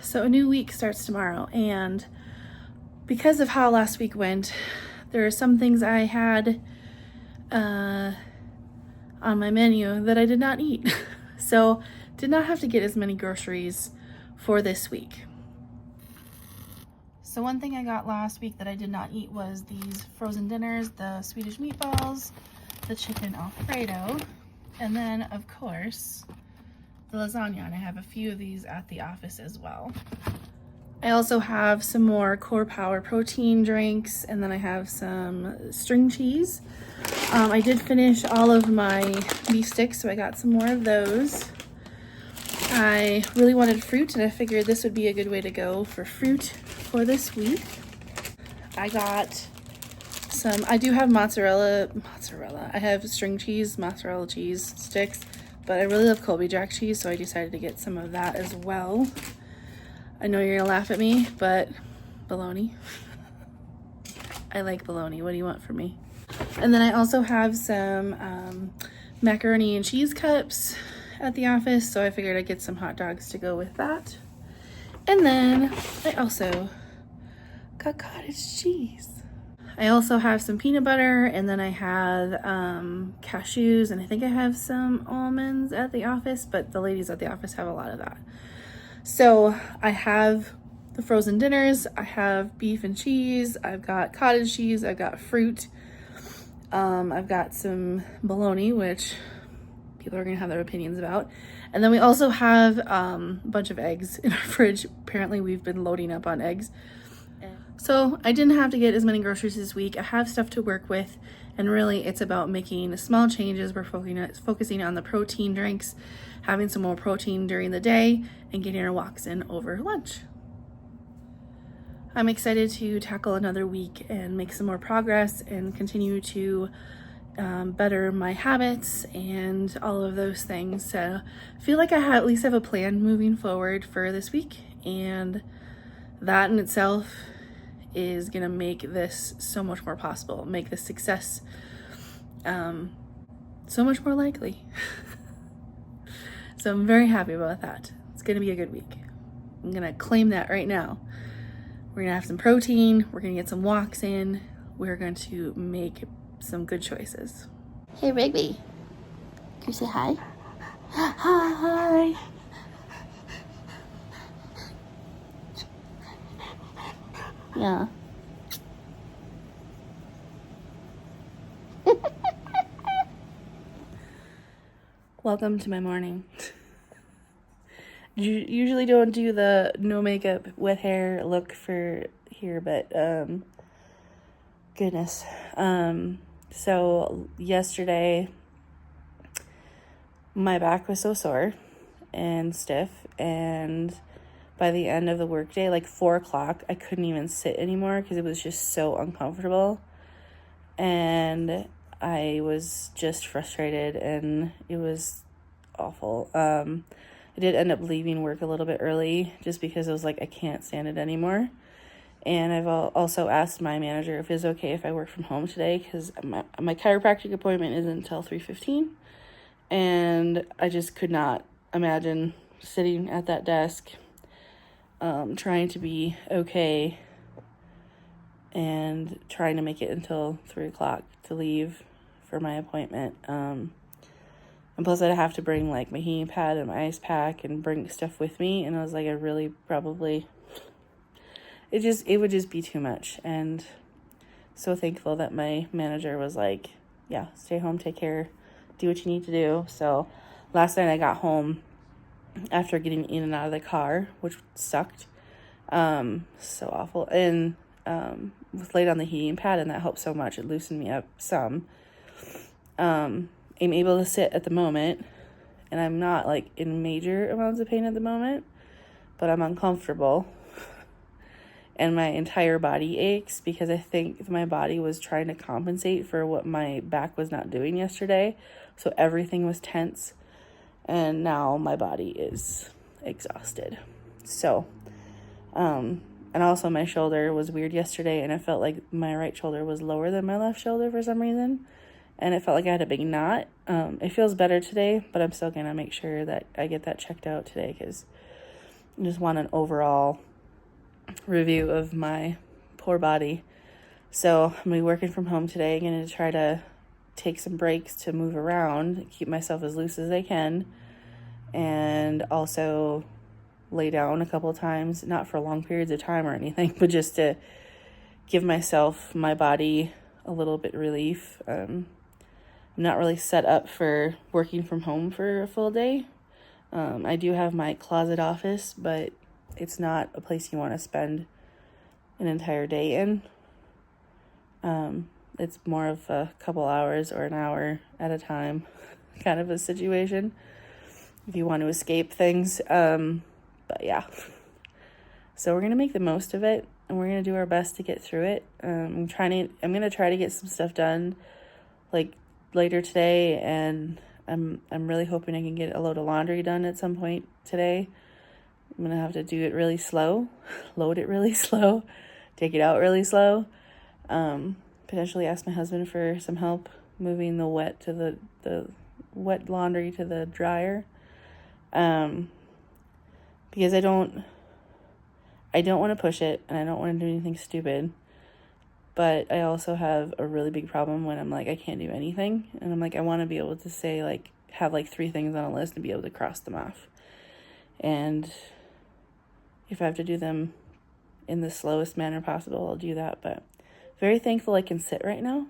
So a new week starts tomorrow, and because of how last week went, there are some things I had on my menu that I did not eat. So did not have to get as many groceries for this week. So one thing I got last week that I did not eat was these frozen dinners, the Swedish meatballs, the chicken Alfredo, and then of course the lasagna, and I have a few of these at the office as well. I also have some more Core Power protein drinks, and then I have some string cheese. I did finish all of my beef sticks, so I got some more of those. I really wanted fruit, and I figured this would be a good way to go for fruit for this week. I got some, I do have mozzarella. I have string cheese, mozzarella cheese sticks, but I really love Colby Jack cheese, so I decided to get some of that as well. I know you're gonna laugh at me, but bologna. I like bologna. What do you want from me? And then I also have some macaroni and cheese cups at the office, so I figured I'd get some hot dogs to go with that. And then I also got cottage cheese. I also have some peanut butter, and then I have cashews, and I think I have some almonds at the office, but the ladies at the office have a lot of that. So I have the frozen dinners, I have beef and cheese, I've got cottage cheese, I've got fruit, I've got some bologna, which people are gonna have their opinions about. And then we also have a bunch of eggs in our fridge. Apparently we've been loading up on eggs. So I didn't have to get as many groceries this week. I have stuff to work with, and really it's about making small changes. We're focusing on the protein drinks, having some more protein during the day, and getting our walks in over lunch. I'm excited to tackle another week and make some more progress and continue to better my habits and all of those things. So I feel like I at least have a plan moving forward for this week, and that in itself is gonna make this so much more possible, make this success so much more likely. So I'm very happy about that. It's gonna be a good week. I'm gonna claim that right now. We're gonna have some protein, we're gonna get some walks in, we're going to make some good choices. Hey Rigby, can you say hi? Hi! Yeah. Welcome to my morning. Usually don't do the no makeup, wet hair look for here, but goodness. So yesterday my back was so sore and stiff, and by the end of the workday, like 4 o'clock, I couldn't even sit anymore because it was just so uncomfortable. And I was just frustrated, and it was awful. I did end up leaving work a little bit early just because I was like, I can't stand it anymore. And I've also asked my manager if it's okay if I work from home today, because my chiropractic appointment isn't until 3:15. And I just could not imagine sitting at that desk trying to be okay and trying to make it until 3 o'clock to leave for my appointment. And plus I'd have to bring like my heating pad and my ice pack and bring stuff with me. And I was like, I really probably, it would just be too much. And so thankful that my manager was like, yeah, stay home, take care, do what you need to do. So last night I got home after getting in and out of the car, which sucked. So awful. And was laid on the heating pad, and that helped so much. It loosened me up some. I'm able to sit at the moment, and I'm not like in major amounts of pain at the moment, but I'm uncomfortable. And my entire body aches because I think my body was trying to compensate for what my back was not doing yesterday. So everything was tense, and now my body is exhausted. So, and also my shoulder was weird yesterday, and I felt like my right shoulder was lower than my left shoulder for some reason. And it felt like I had a big knot. It feels better today, but I'm still gonna make sure that I get that checked out today, because just want an overall review of my poor body. So I'm gonna be working from home today. I'm gonna try to take some breaks to move around, keep myself as loose as I can, and also lay down a couple of times, not for long periods of time or anything, but just to give myself, my body, a little bit relief. I'm not really set up for working from home for a full day. I do have my closet office, but it's not a place you want to spend an entire day in. It's more of a couple hours or an hour at a time kind of a situation if you want to escape things. But yeah, so we're going to make the most of it, and we're going to do our best to get through it. I'm going to try to get some stuff done like later today, and I'm really hoping I can get a load of laundry done at some point today. I'm going to have to do it really slow, load it really slow, take it out really slow. Potentially ask my husband for some help moving the wet laundry to the dryer. Because I don't want to push it, and I don't want to do anything stupid. But I also have a really big problem when I'm like, I can't do anything. And I'm like, I want to be able to say, like, have like 3 things on a list and be able to cross them off. And if I have to do them in the slowest manner possible, I'll do that. But very thankful I can sit right now.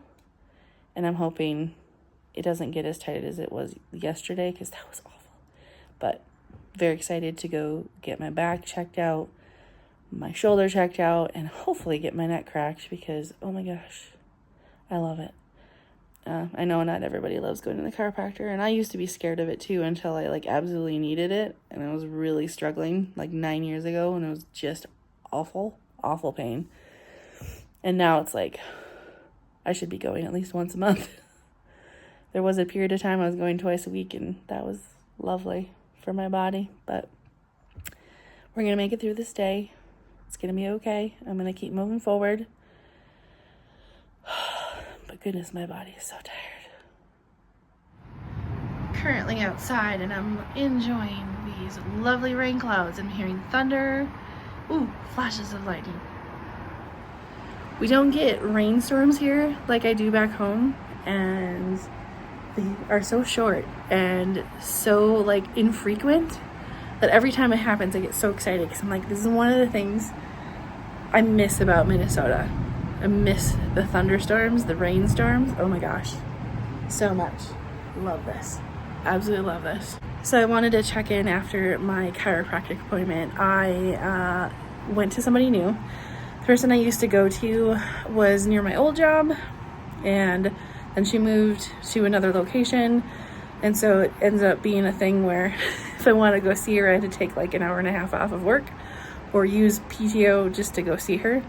And I'm hoping it doesn't get as tight as it was yesterday, because that was awful. But very excited to go get my back checked out, my shoulder checked out, and hopefully get my neck cracked, because oh my gosh, I love it. I know not everybody loves going to the chiropractor, and I used to be scared of it too until I like absolutely needed it, and I was really struggling like 9 years ago, and it was just awful pain. And now it's like I should be going at least once a month. There was a period of time I was going twice a week, and that was lovely for my body. But we're going to make it through this day. It's going to be okay. I'm going to keep moving forward. But goodness, my body is so tired. Currently outside, and I'm enjoying these lovely rain clouds. I'm hearing thunder. Ooh, flashes of lightning. We don't get rainstorms here like I do back home, and they are so short and so like infrequent that every time it happens I get so excited, because I'm like, this is one of the things I miss about Minnesota. I miss the thunderstorms, the rainstorms. Oh my gosh, so much. Love this. Absolutely love this. So I wanted to check in after my chiropractic appointment. I went to somebody new. The person I used to go to was near my old job, and then she moved to another location, and so it ends up being a thing where if I want to go see her, I had to take like an hour and a half off of work or use PTO just to go see her.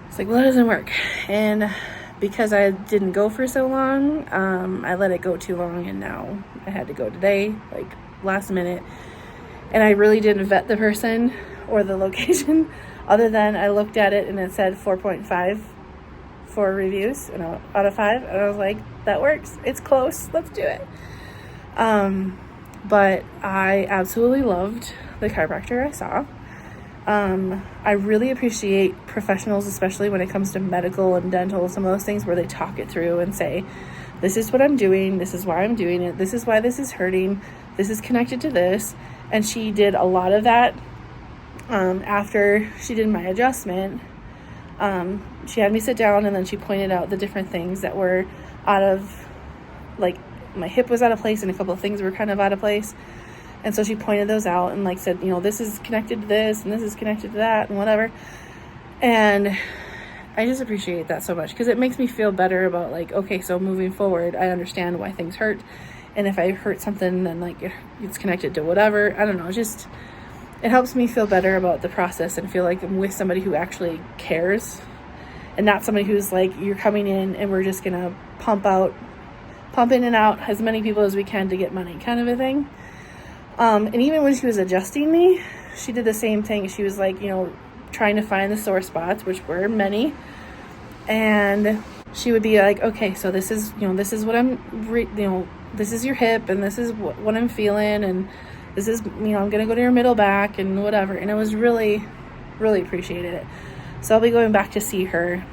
It's like, well, that doesn't work. And because I didn't go for so long, I let it go too long, and now I had to go today, like last minute. And I really didn't vet the person or the location, other than I looked at it and it said 4.5 for reviews, and out of 5, and I was like, that works. It's close. Let's do it. But I absolutely loved the chiropractor I saw. I really appreciate professionals, especially when it comes to medical and dental, some of those things where they talk it through and say, this is what I'm doing, this is why I'm doing it, this is why this is hurting, this is connected to this. And she did a lot of that. After she did my adjustment, she had me sit down, and then she pointed out the different things that were out of, like, my hip was out of place and a couple of things were kind of out of place. And so she pointed those out and like said, you know, this is connected to this and this is connected to that and whatever. And I just appreciate that so much, because it makes me feel better about like, okay, so moving forward, I understand why things hurt. And if I hurt something, then like it's connected to whatever. I don't know. Just, it helps me feel better about the process and feel like I'm with somebody who actually cares, and not somebody who's like, you're coming in and we're just going to pump in and out as many people as we can to get money kind of a thing. And even when she was adjusting me, she did the same thing. She was like, you know, trying to find the sore spots, which were many. And she would be like, okay, so this is, you know, this is what I'm, this is your hip, and this is what I'm feeling. And this is, you know, I'm gonna go to your middle back and whatever. And it was really, really appreciated it. So I'll be going back to see her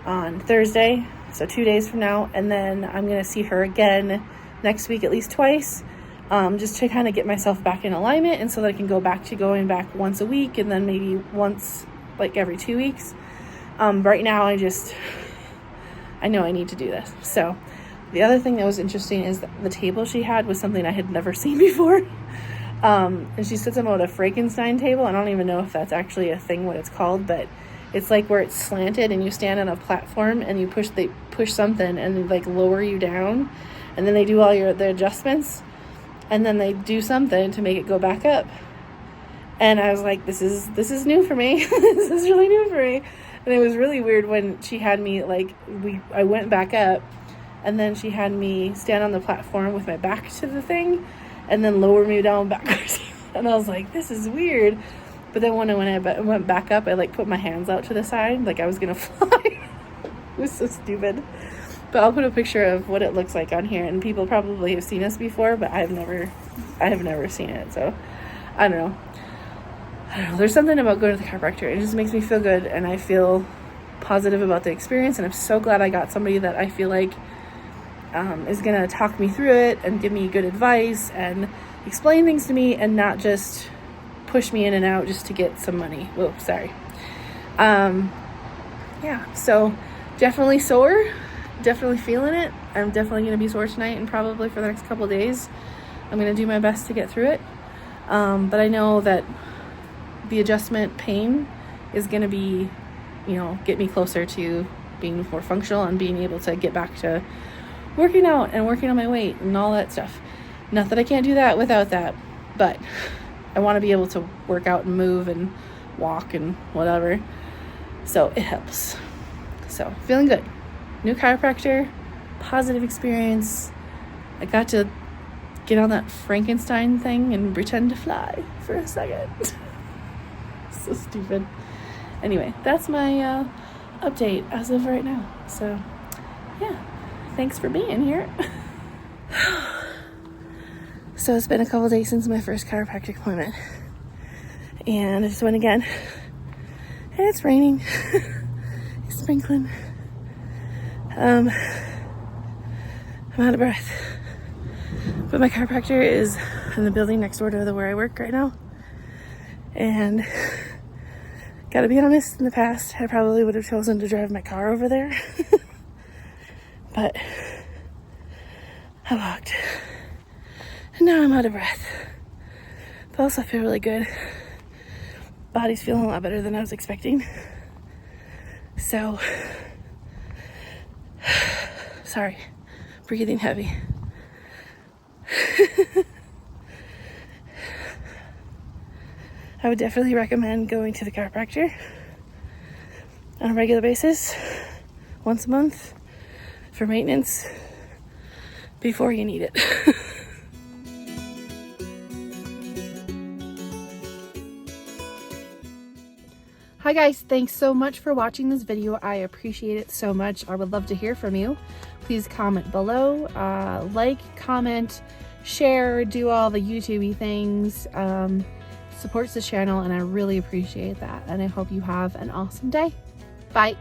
on Thursday, so 2 days from now, and then I'm gonna see her again next week, at least twice, just to kind of get myself back in alignment, and so that I can go back to going back once a week, and then maybe once like every 2 weeks. Right now I know I need to do this. So the other thing that was interesting is that the table she had was something I had never seen before. And she sits on a Frankenstein table. I don't even know if that's actually a thing, what it's called, but it's like where it's slanted and you stand on a platform and they push something and they like lower you down, and then they do all the adjustments, and then they do something to make it go back up. And I was like, this is new for me. This is really new for me. And it was really weird when she had me I went back up, and then she had me stand on the platform with my back to the thing and then lower me down backwards. And I was like, this is weird. But then when I went back up, I like put my hands out to the side like I was gonna fly. It was so stupid. But I'll put a picture of what it looks like on here, and people probably have seen us before, but I have never seen it. So I don't know. There's something about going to the chiropractor. It just makes me feel good, and I feel positive about the experience. And I'm so glad I got somebody that I feel like is going to talk me through it and give me good advice and explain things to me, and not just push me in and out just to get some money. Whoa, sorry. Yeah, so definitely sore. Definitely feeling it. I'm definitely going to be sore tonight and probably for the next couple of days. I'm going to do my best to get through it. But I know that the adjustment pain is going to be, you know, get me closer to being more functional and being able to get back to working out and working on my weight and all that stuff. Not that I can't do that without that, but I want to be able to work out and move and walk and whatever. So it helps. So feeling good. New chiropractor, positive experience. I got to get on that Frankenstein thing and pretend to fly for a second. So stupid. Anyway, that's my update as of right now. So yeah, thanks for being here. So it's been a couple days since my first chiropractic appointment, and I just went again, and it's raining. It's sprinkling. I'm out of breath, but my chiropractor is in the building next door to where I work right now. And gotta be honest, in the past I probably would have chosen to drive my car over there. But I walked, and now I'm out of breath, but also I feel really good. Body's feeling a lot better than I was expecting. So sorry, breathing heavy. I would definitely recommend going to the chiropractor on a regular basis, once a month, for maintenance before you need it. Hi guys, thanks so much for watching this video. I appreciate it so much. I would love to hear from you. Please comment below, like, comment, share, do all the YouTube-y things. Supports the channel, and I really appreciate that. And I hope you have an awesome day. Bye.